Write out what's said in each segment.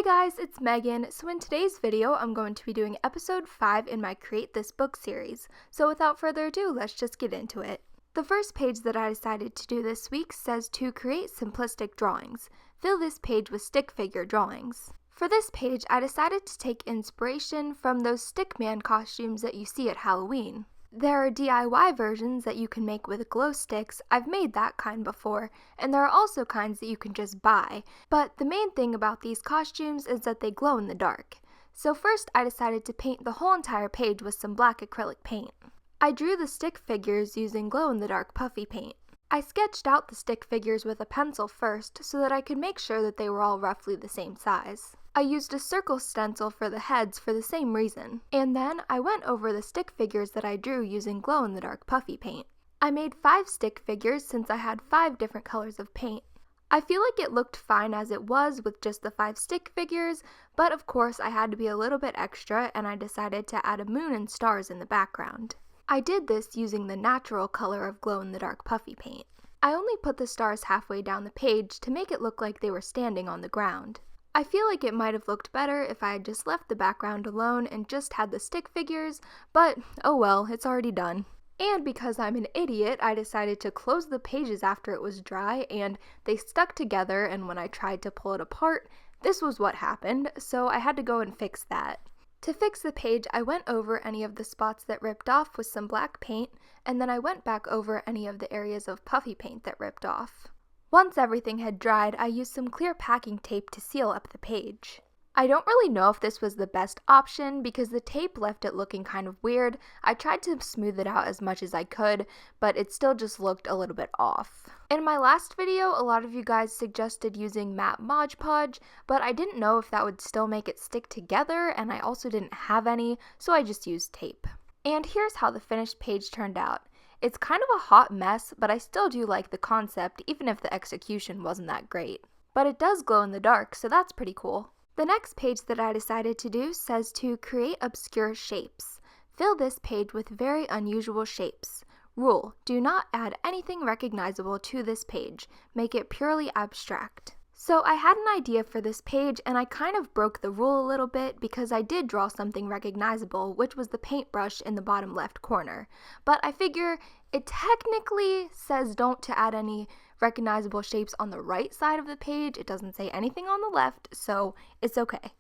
Hey guys, it's Megan. So in today's video, I'm going to be doing episode 5 in my Create This Book series. So without further ado, let's just get into it. The first page that I decided to do this week says to create simplistic drawings. Fill this page with stick figure drawings. For this page, I decided to take inspiration from those stickman costumes that you see at Halloween. There are DIY versions that you can make with glow sticks. I've made that kind before, and there are also kinds that you can just buy, but the main thing about these costumes is that they glow in the dark. So first I decided to paint the whole entire page with some black acrylic paint. I drew the stick figures using glow-in-the-dark puffy paint. I sketched out the stick figures with a pencil first so that I could make sure that they were all roughly the same size. I used a circle stencil for the heads for the same reason, and then I went over the stick figures that I drew using glow-in-the-dark puffy paint. I made 5 stick figures since I had 5 different colors of paint. I feel like it looked fine as it was with just the 5 stick figures, but of course I had to be a little bit extra and I decided to add a moon and stars in the background. I did this using the natural color of glow-in-the-dark puffy paint. I only put the stars halfway down the page to make it look like they were standing on the ground. I feel like it might have looked better if I had just left the background alone and just had the stick figures, but oh well, it's already done. And because I'm an idiot, I decided to close the pages after it was dry and they stuck together, and when I tried to pull it apart, this was what happened, so I had to go and fix that. To fix the page, I went over any of the spots that ripped off with some black paint, and then I went back over any of the areas of puffy paint that ripped off. Once everything had dried, I used some clear packing tape to seal up the page. I don't really know if this was the best option because the tape left it looking kind of weird. I tried to smooth it out as much as I could, but it still just looked a little bit off. In my last video, a lot of you guys suggested using matte Mod Podge, but I didn't know if that would still make it stick together, and I also didn't have any, so I just used tape. And here's how the finished page turned out. It's kind of a hot mess, but I still do like the concept, even if the execution wasn't that great. But it does glow in the dark, so that's pretty cool. The next page that I decided to do says to create obscure shapes. Fill this page with very unusual shapes. Rule: do not add anything recognizable to this page. Make it purely abstract. So I had an idea for this page and I kind of broke the rule a little bit because I did draw something recognizable, which was the paintbrush in the bottom left corner. But I figure it technically says don't to add any recognizable shapes on the right side of the page. It doesn't say anything on the left, so it's okay.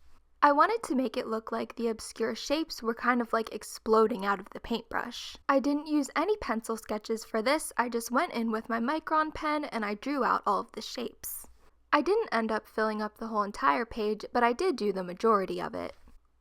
I wanted to make it look like the obscure shapes were kind of like exploding out of the paintbrush. I didn't use any pencil sketches for this, I just went in with my Micron pen and I drew out all of the shapes. I didn't end up filling up the whole entire page, but I did do the majority of it.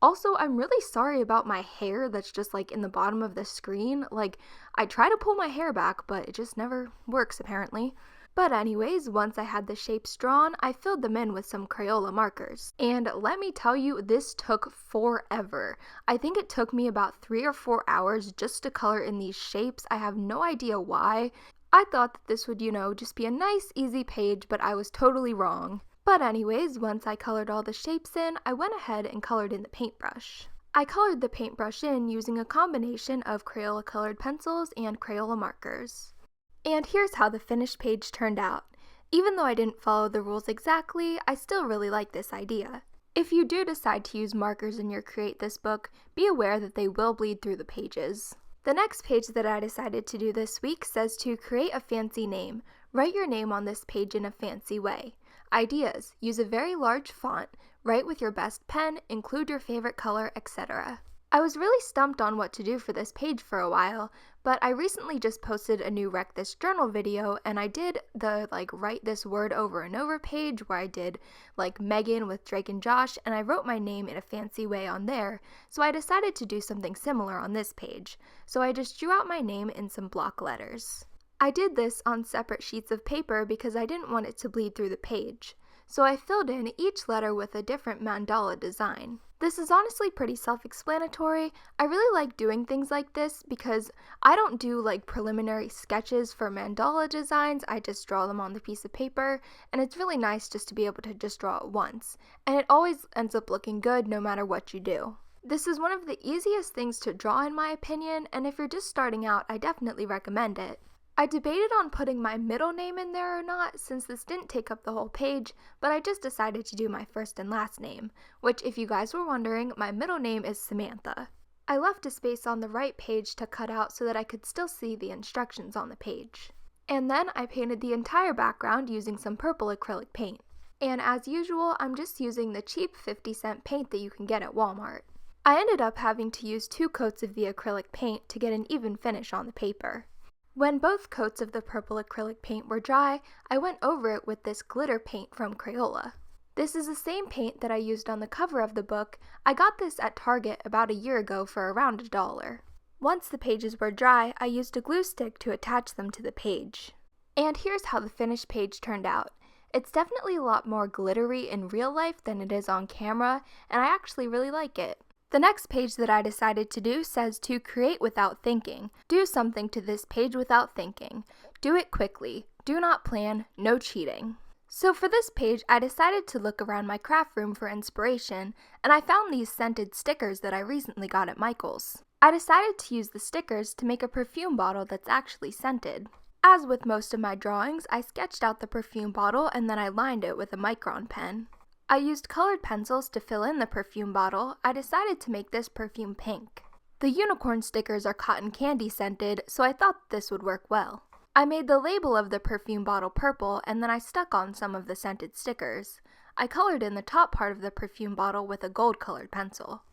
Also, I'm really sorry about my hair that's just like in the bottom of the screen. Like, I try to pull my hair back, but it just never works apparently. But anyways, once I had the shapes drawn, I filled them in with some Crayola markers. And let me tell you, this took forever. I think it took me about 3 or 4 hours just to color in these shapes. I have no idea why. I thought that this would, just be a nice, easy page, but I was totally wrong. But anyways, once I colored all the shapes in, I went ahead and colored in the paintbrush. I colored the paintbrush in using a combination of Crayola colored pencils and Crayola markers. And here's how the finished page turned out. Even though I didn't follow the rules exactly, I still really like this idea. If you do decide to use markers in your Create This book, be aware that they will bleed through the pages. The next page that I decided to do this week says to create a fancy name. Write your name on this page in a fancy way. Ideas: use a very large font, write with your best pen, include your favorite color, etc. I was really stumped on what to do for this page for a while, but I recently just posted a new Wreck This Journal video and I did the write this word over and over page where I did Megan with Drake and Josh, and I wrote my name in a fancy way on there, so I decided to do something similar on this page. So I just drew out my name in some block letters. I did this on separate sheets of paper because I didn't want it to bleed through the page. So I filled in each letter with a different mandala design. This is honestly pretty self-explanatory. I really like doing things like this because I don't do preliminary sketches for mandala designs. I just draw them on the piece of paper, and it's really nice just to be able to just draw it once. And it always ends up looking good no matter what you do. This is one of the easiest things to draw in my opinion, and if you're just starting out, I definitely recommend it. I debated on putting my middle name in there or not since this didn't take up the whole page, but I just decided to do my first and last name, which if you guys were wondering, my middle name is Samantha. I left a space on the right page to cut out so that I could still see the instructions on the page. And then I painted the entire background using some purple acrylic paint. And as usual, I'm just using the cheap 50-cent paint that you can get at Walmart. I ended up having to use 2 coats of the acrylic paint to get an even finish on the paper. When both coats of the purple acrylic paint were dry, I went over it with this glitter paint from Crayola. This is the same paint that I used on the cover of the book. I got this at Target about a year ago for around $1. Once the pages were dry, I used a glue stick to attach them to the page. And here's how the finished page turned out. It's definitely a lot more glittery in real life than it is on camera, and I actually really like it. The next page that I decided to do says to create without thinking. Do something to this page without thinking. Do it quickly. Do not plan. No cheating. So for this page, I decided to look around my craft room for inspiration, and I found these scented stickers that I recently got at Michael's. I decided to use the stickers to make a perfume bottle that's actually scented. As with most of my drawings, I sketched out the perfume bottle and then I lined it with a micron pen. I used colored pencils to fill in the perfume bottle. I decided to make this perfume pink. The unicorn stickers are cotton candy scented, so I thought this would work well. I made the label of the perfume bottle purple and then I stuck on some of the scented stickers. I colored in the top part of the perfume bottle with a gold colored pencil.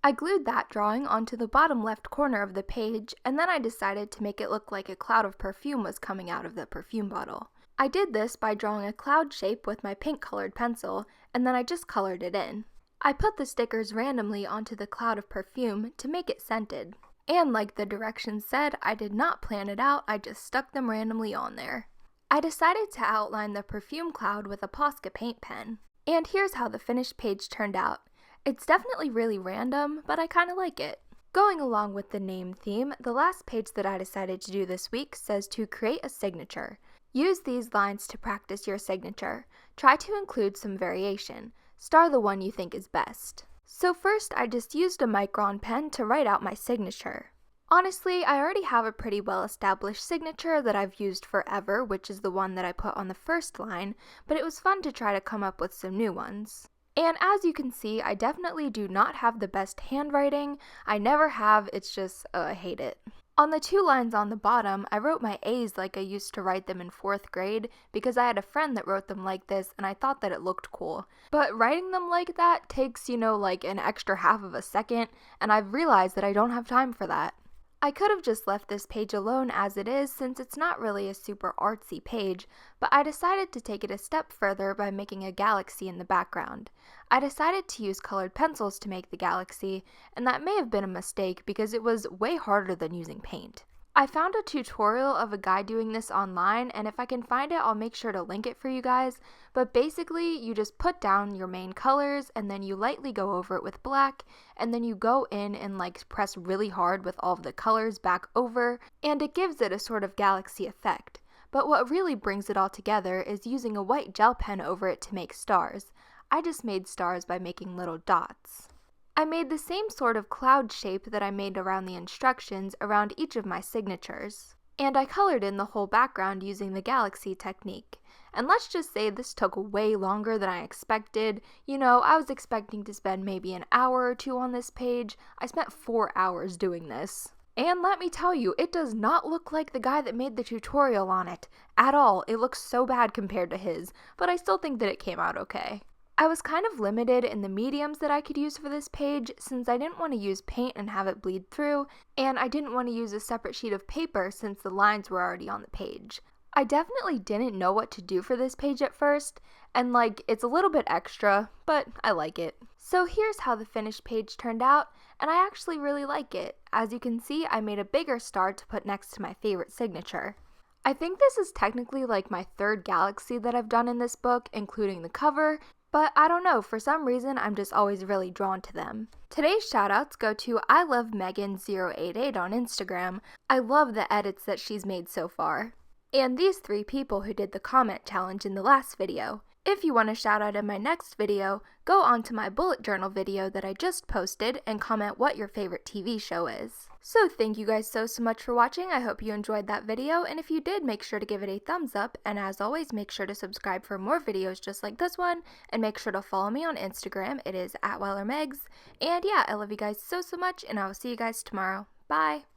I glued that drawing onto the bottom left corner of the page, and then I decided to make it look like a cloud of perfume was coming out of the perfume bottle. I did this by drawing a cloud shape with my pink colored pencil, and then I just colored it in. I put the stickers randomly onto the cloud of perfume to make it scented. And like the directions said, I did not plan it out, I just stuck them randomly on there. I decided to outline the perfume cloud with a Posca paint pen. And here's how the finished page turned out. It's definitely really random, but I kind of like it. Going along with the name theme, the last page that I decided to do this week says to create a signature. Use these lines to practice your signature. Try to include some variation. Star the one you think is best. So first, I just used a micron pen to write out my signature. Honestly, I already have a pretty well-established signature that I've used forever, which is the one that I put on the first line, but it was fun to try to come up with some new ones. And as you can see, I definitely do not have the best handwriting. I never have, it's just, I hate it. On the 2 lines on the bottom, I wrote my A's like I used to write them in 4th grade because I had a friend that wrote them like this and I thought that it looked cool. But writing them like that takes, like an extra half of a second, and I've realized that I don't have time for that. I could have just left this page alone as it is since it's not really a super artsy page, but I decided to take it a step further by making a galaxy in the background. I decided to use colored pencils to make the galaxy, and that may have been a mistake because it was way harder than using paint. I found a tutorial of a guy doing this online, and if I can find it, I'll make sure to link it for you guys, but basically you just put down your main colors and then you lightly go over it with black, and then you go in and press really hard with all of the colors back over, and it gives it a sort of galaxy effect. But what really brings it all together is using a white gel pen over it to make stars. I just made stars by making little dots. I made the same sort of cloud shape that I made around the instructions around each of my signatures. And I colored in the whole background using the galaxy technique. And let's just say this took way longer than I expected. I was expecting to spend maybe an hour or 2 on this page. I spent 4 hours doing this. And let me tell you, it does not look like the guy that made the tutorial on it at all. It looks so bad compared to his, but I still think that it came out okay. I was kind of limited in the mediums that I could use for this page since I didn't want to use paint and have it bleed through, and I didn't want to use a separate sheet of paper since the lines were already on the page. I definitely didn't know what to do for this page at first, and it's a little bit extra, but I like it. So here's how the finished page turned out, and I actually really like it. As you can see, I made a bigger star to put next to my favorite signature. I think this is technically my 3rd galaxy that I've done in this book, including the cover, but I don't know, for some reason I'm just always really drawn to them. Today's shoutouts go to ilovemegan088 on Instagram. I love the edits that she's made so far. And these 3 people who did the comment challenge in the last video. If you want a shout out in my next video, go on to my bullet journal video that I just posted and comment what your favorite TV show is. So thank you guys so much for watching. I hope you enjoyed that video, and if you did, make sure to give it a thumbs up, and as always, make sure to subscribe for more videos just like this one, and make sure to follow me on Instagram. It is @WellerMegs, and yeah, I love you guys so much, and I will see you guys tomorrow. Bye!